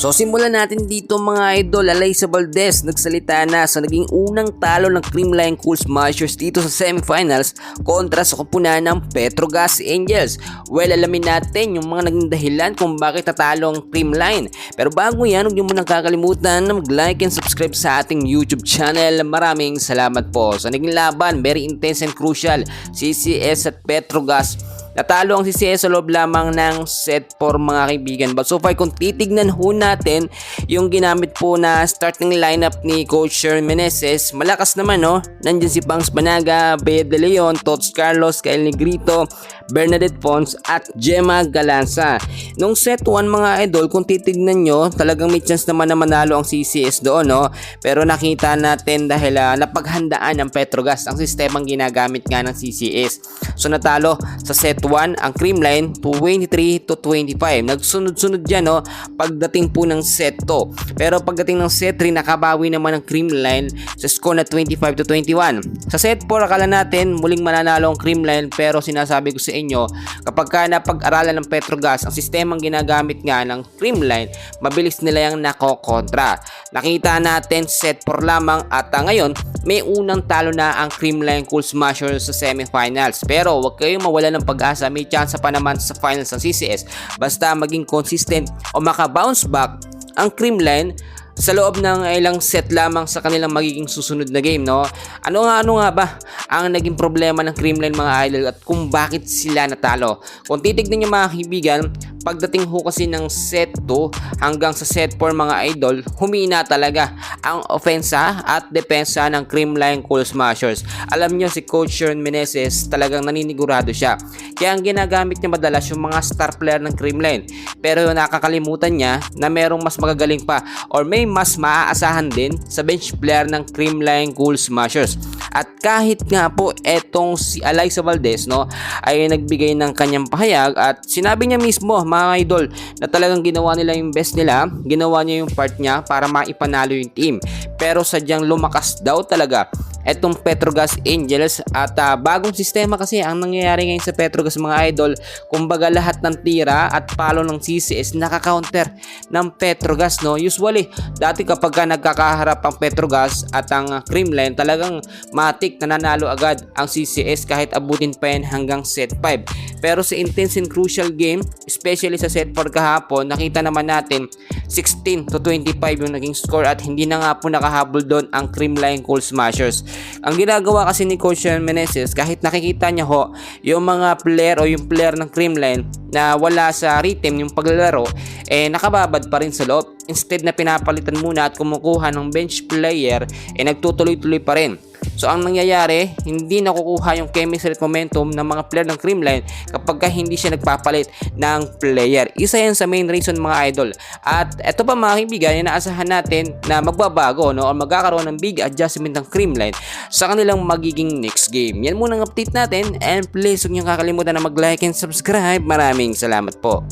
So simulan natin dito mga idol. Alyssa Valdez nagsalita na sa naging unang talo ng Creamline Cool Smashers dito sa semifinals kontra sa kupunan ng Petrogas Angels. Well, alamin natin yung mga naging dahilan kung bakit tatalo ang Creamline. Pero bago yan, huwag niyo munang kakalimutan na mag-like and subscribe sa ating YouTube channel. Maraming salamat po. Sa naging laban, very intense and crucial, CCS at Petrogas. Natalo ang CCS sa loob lamang ng set 4 mga kaibigan. But so far kung titignan ho natin yung ginamit po na starting lineup ni Coach Sher Meneses, malakas naman no. Nandiyan si Pangs Banaga, Bea De Leon, Tots Carlos, Kyle Negrito, Bernadette Pons at Gemma Galanza. Nung set 1 mga idol, kung titignan nyo, talagang may chance naman na manalo ang CCS doon no. Pero nakita natin dahil napaghandaan ng Petrogas ang sistemang ginagamit nga ng CCS. So natalo sa set 1 ang Creamline 23-25. Nagsunod-sunod dyan no, pagdating po ng set 2. Pero pagdating ng set 3, nakabawi naman ang Creamline sa score na 25-21. Sa set 4, akala natin muling mananalo ang Creamline, pero sinasabi ko sa inyo, kapag ka napag-aralan ng Petrogas ang sistemang ginagamit nga ng Creamline, mabilis nila yung nakokontra. Nakita natin set 4 lamang at ngayon may unang talo na ang Creamline Cool Smashers sa semifinals. Pero huwag kayong mawala ng pag-asa, may chance pa naman sa finals ng CCS basta maging consistent o maka-bounce back ang Creamline sa loob ng ilang set lamang sa kanilang magiging susunod na game no. Ano nga ba ang naging problema ng Creamline mga idol at kung bakit sila natalo? Kung titignan niyo mga kaibigan, pagdating ho kasi ng set 2 hanggang sa set 4 mga idol, humina talaga ang ofensa at depensa ng Creamline Cool Smashers. Alam nyo si Coach Sher Meneses talagang naninigurado siya. Kaya ang ginagamit niya madalas yung mga star player ng Creamline. Pero nakakalimutan niya na merong mas magagaling pa or may mas maaasahan din sa bench player ng Creamline Cool Smashers. At kahit nga po etong si Alyssa Valdez no, ay nagbigay ng kanyang pahayag at sinabi niya mismo mga idol na talagang ginawa nila yung best nila, ginawa niya yung part niya para maipanalo yung team. Pero sadyang lumakas daw talaga etong Petrogas Angels at bagong sistema kasi ang nangyayari ngayon sa Petrogas mga idol. Kumbaga lahat ng tira at palo ng CCS nakaka-counter ng Petrogas no. Usually dati kapag nagkakaharap ang Petrogas at ang Creamline, talagang matik nananalo agad ang CCS kahit abutin pa yan hanggang set 5. Pero sa intense and crucial game, especially sa set 4 kahapon, nakita naman natin 16-25 yung naging score at hindi na nga po nakahabol doon ang Creamline Cool Smashers. Ang ginagawa kasi ni Coach Sher Meneses, kahit nakikita niya ho yung mga player o yung player ng Creamline na wala sa rhythm yung paglalaro, nakababad pa rin sa loob. Instead na pinapalitan muna at kumukuha ng bench player, nagtutuloy-tuloy pa rin. So ang nangyayari, hindi nakukuha yung chemistry at momentum ng mga player ng Creamline kapag hindi siya nagpapalit ng player. Isa yan sa main reason mga idol. At eto pa mga kaibigan, inaasahan natin na magbabago no, o magkakaroon ng big adjustment ng Creamline sa kanilang magiging next game. Yan muna ang update natin and please huwag niyong kakalimutan na mag-like and subscribe. Maraming salamat po.